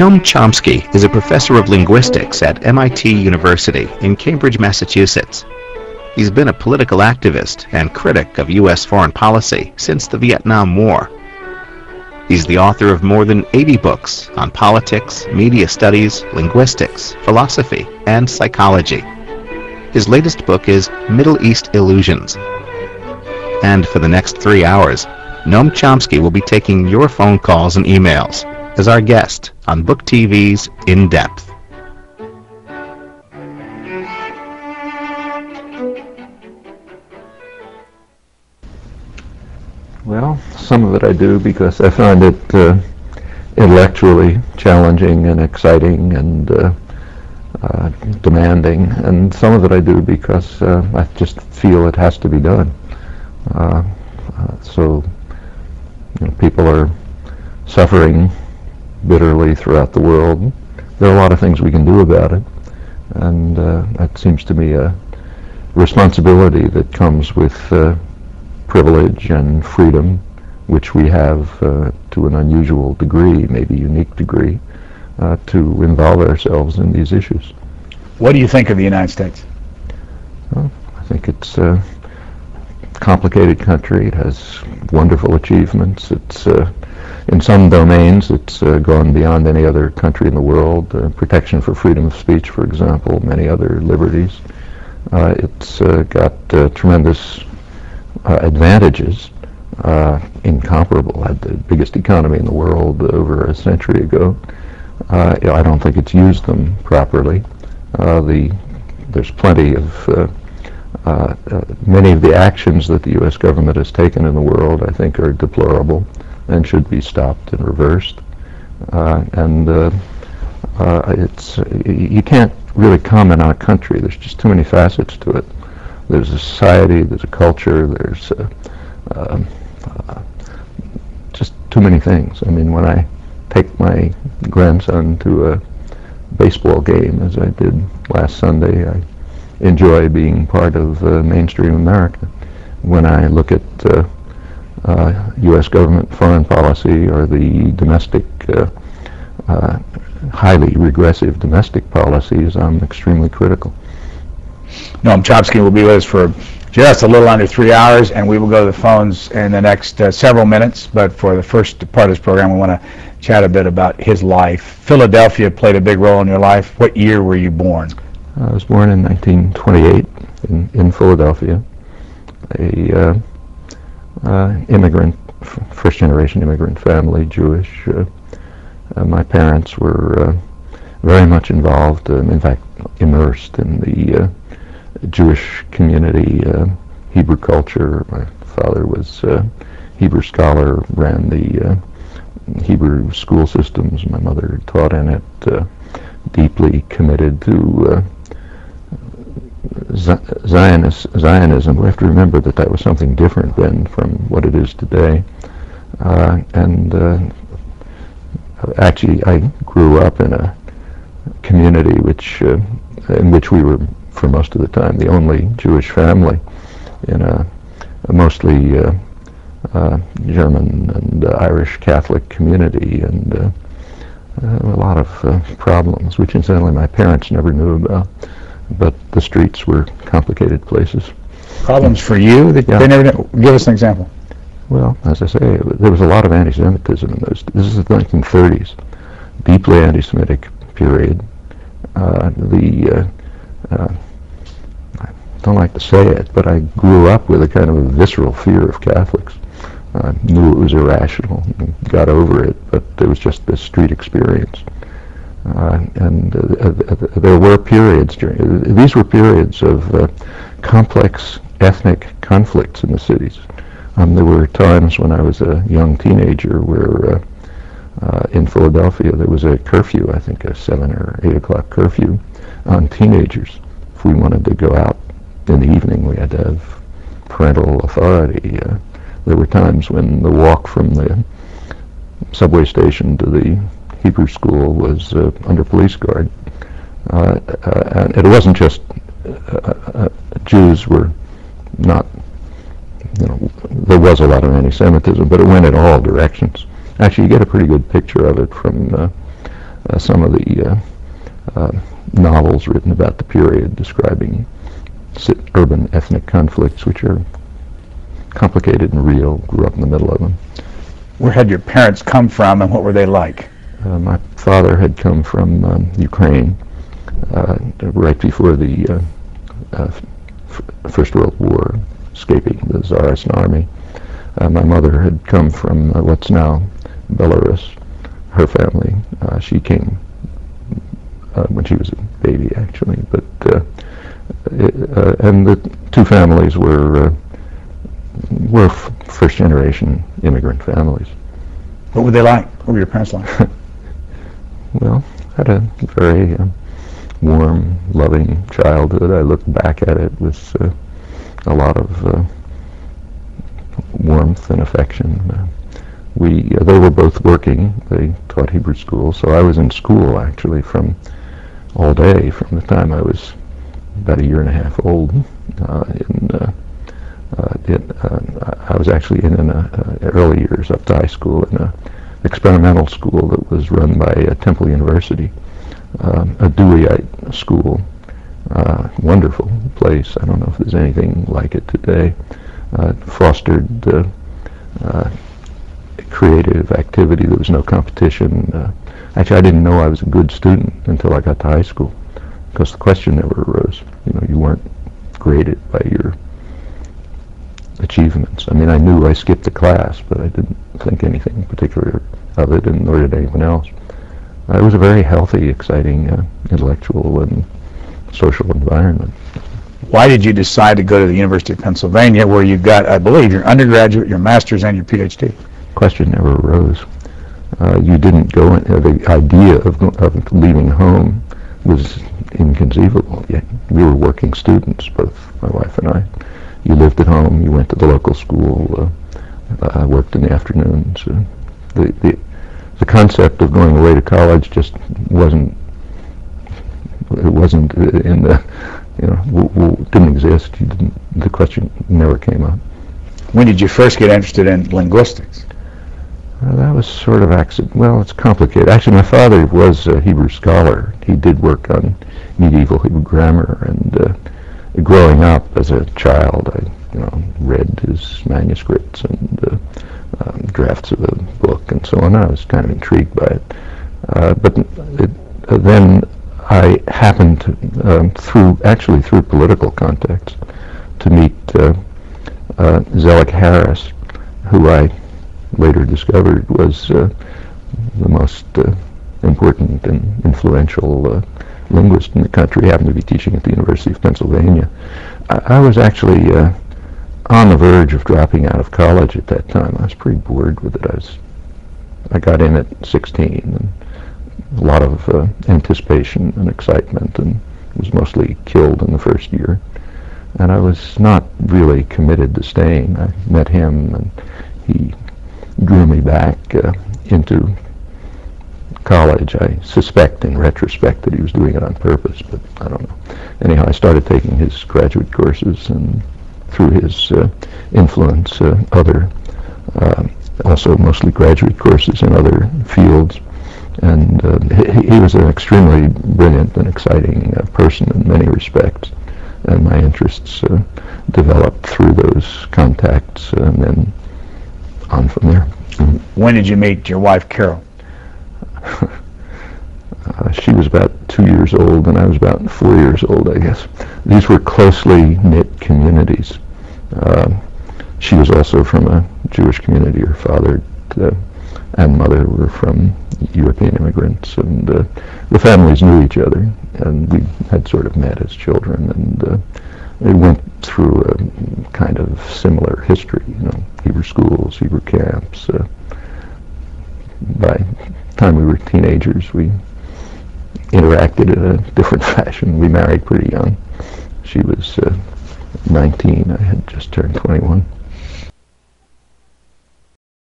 Noam Chomsky is a professor of linguistics at MIT University in Cambridge, Massachusetts. He's been a political activist and critic of U.S. foreign policy since the Vietnam War. He's the author of more than 80 books on politics, media studies, linguistics, philosophy, and psychology. His latest book is Middle East Illusions. And for the next 3 hours, Noam Chomsky will be taking your phone calls and emails as our guest on Book TV's In Depth. Well, some of it I do because I find it intellectually challenging and exciting and demanding, and some of it I do because I just feel it has to be done. So people are suffering bitterly throughout the world. There are a lot of things we can do about it, and that seems to me a responsibility that comes with privilege and freedom, which we have to an unusual degree, maybe unique degree, to involve ourselves in these issues. What do you think of the United States? Well, I think it's a complicated country. It has wonderful achievements. It's in some domains it's gone beyond any other country in the world. Protection for freedom of speech, for example, many other liberties. It's got tremendous advantages, incomparable. Had the biggest economy in the world over a century ago. I don't think it's used them properly. There's plenty of many of the actions that the U.S. government has taken in the world, I think, are deplorable and should be stopped and reversed. It's you can't really comment on a country. There's just too many facets to it. There's a society, there's a culture, there's just too many things. I mean, when I take my grandson to a baseball game, as I did last Sunday, I enjoy being part of mainstream America. When I look at U.S. government foreign policy or the domestic, highly regressive domestic policies, I'm extremely critical. Noam Chomsky will be with us for just a little under 3 hours, and we will go to the phones in the next several minutes. But for the first part of this program, we want to chat a bit about his life. Philadelphia played a big role in your life. What year were you born? I was born in 1928 in Philadelphia, a immigrant, first-generation immigrant family, Jewish. My parents were very much involved, in fact, immersed in the Jewish community, Hebrew culture. My father was a Hebrew scholar, ran the Hebrew school systems. My mother taught in it, deeply committed to Zionism. We have to remember that that was something different then from what it is today. Actually, I grew up in a community in which we were, for most of the time, the only Jewish family in a mostly German and Irish Catholic community, and a lot of problems, which incidentally my parents never knew about. But the streets were complicated places. Problems for you that they never knew? Give us an example. Well, as I say, there was a lot of anti-Semitism in those. This is the 1930s, deeply anti-Semitic period. I don't like to say it, but I grew up with a kind of a visceral fear of Catholics. I knew it was irrational, and got over it, but it was just this street experience. There were periods these were periods of complex ethnic conflicts in the cities. There were times when I was a young teenager where in Philadelphia there was a curfew, I think a 7 or 8 o'clock curfew on teenagers. If we wanted to go out in the evening, we had to have parental authority. There were times when the walk from the subway station to the Hebrew school was under police guard. And it wasn't just Jews were not, there was a lot of anti-Semitism, but it went in all directions. Actually, you get a pretty good picture of it from some of the novels written about the period describing urban ethnic conflicts, which are complicated and real. Grew up in the middle of them. Where had your parents come from, and what were they like? My father had come from Ukraine right before the First World War, escaping the Tsarist army. My mother had come from what's now Belarus. Her family, she came when she was a baby, actually. But and the two families were first-generation immigrant families. What were they like? What were your parents like? Well, had a very warm, loving childhood. I look back at it with a lot of warmth and affection. They were both working. They taught Hebrew school, so I was in school actually from all day from the time I was about a year and a half old. I was actually in early years up to high school in an experimental school that was run by Temple University, a Deweyite school. Wonderful place. I don't know if there's anything like it today. Fostered creative activity. There was no competition. Actually, I didn't know I was a good student until I got to high school, because the question never arose. You weren't graded by your achievements. I mean, I knew I skipped a class, but I didn't think anything particular of it, and nor did anyone else. It was a very healthy, exciting intellectual and social environment. Why did you decide to go to the University of Pennsylvania, where you got, I believe, your undergraduate, your master's, and your PhD? Question never arose. You didn't go in, the idea of leaving home was inconceivable. Yet we were working students, both my wife and I. You lived at home, you went to the local school, worked in the afternoons. The concept of going away to college just wasn't in the, didn't exist. The question never came up. When did you first get interested in linguistics? That was sort of accident. Well, it's complicated. Actually, my father was a Hebrew scholar. He did work on medieval Hebrew grammar, and growing up as a child, I read his manuscripts and drafts of the book and so on. I was kind of intrigued by it. Then I happened to, through political context, to meet Zelig Harris, who I later discovered was the most important and influential linguist in the country. He happened to be teaching at the University of Pennsylvania. I was actually on the verge of dropping out of college at that time. I was pretty bored with it. I got in at 16, and a lot of anticipation and excitement, and was mostly killed in the first year. And I was not really committed to staying. I met him, and he drew me back into college. I suspect in retrospect that he was doing it on purpose, but I don't know. Anyhow, I started taking his graduate courses, and through his influence, other, also mostly graduate courses in other fields. And he was an extremely brilliant and exciting person in many respects. And my interests developed through those contacts, and then on from there. When did you meet your wife, Carol? She was about 2 years old, and I was about 4 years old, I guess. These were closely knit communities. She was also from a Jewish community. Her father and mother were from European immigrants, and the families knew each other, and we had sort of met as children, and they went through a kind of similar history, Hebrew schools, Hebrew camps. By the time we were teenagers, we interacted in a different fashion. We married pretty young. She was 19. I had just turned 21.